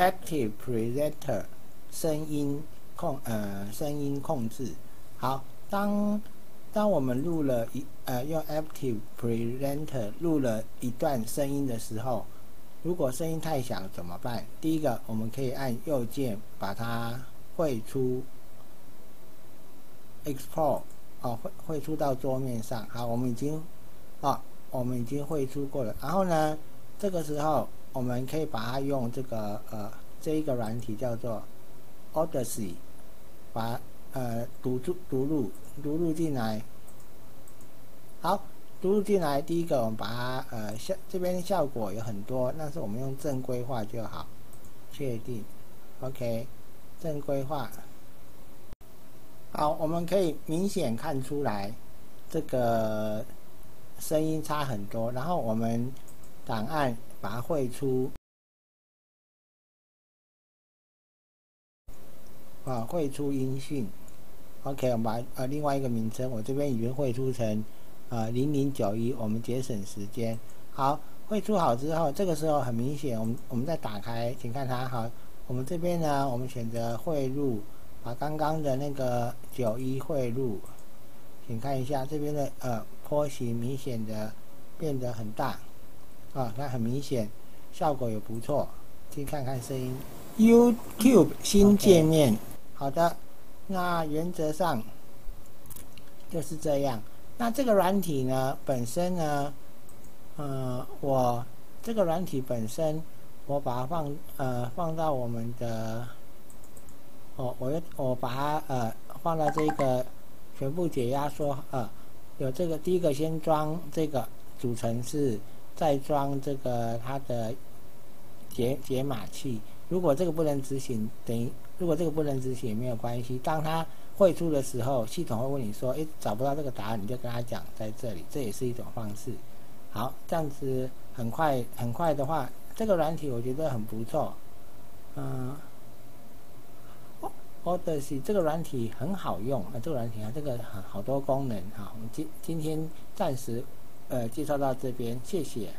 Active Presenter 声音控制。好，当我们录了用 Active Presenter 录了一段声音的时候，如果声音太小怎么办？第一个，我们可以按右键把它汇出 Export 汇出到桌面上。好，我们已经汇出过了。然后呢，这个时候我们可以把它用这一个软体叫做 Audacity， 把读入进来。好，读入进来，第一个我们把它这边效果有很多，但是我们用正规化就好。确定 ，OK， 正规化。好，我们可以明显看出来这个声音差很多。然后我们档案把它汇出，汇出音讯。OK， 我们把另外一个名称，我这边已经汇出成0091，我们节省时间。好，汇出好之后，这个时候很明显，我们再打开，请看它。好，我们这边呢，我们选择汇入，把刚刚的那个91汇入，请看一下这边的波形明显的变得很大，它很明显，效果也不错。请看看声音 ，YouTube 新界面。好的。那原则上就是这样。那这个软体呢，本身呢，我这个软体本身，我把它放到我们的，我把它放到这个全部解压缩，有这个第一个先装这个主程式，再装这个它的解码器。如果这个不能执行，如果这个不能执行也没有关系。当它汇出的时候，系统会问你说：“找不到这个答案，你就跟他讲在这里。”这也是一种方式。好，这样子很快的话，这个软体我觉得很不错。Audacity 这个软体很好用，这个软体这个好多功能。好，我们今天暂时介绍到这边，谢谢。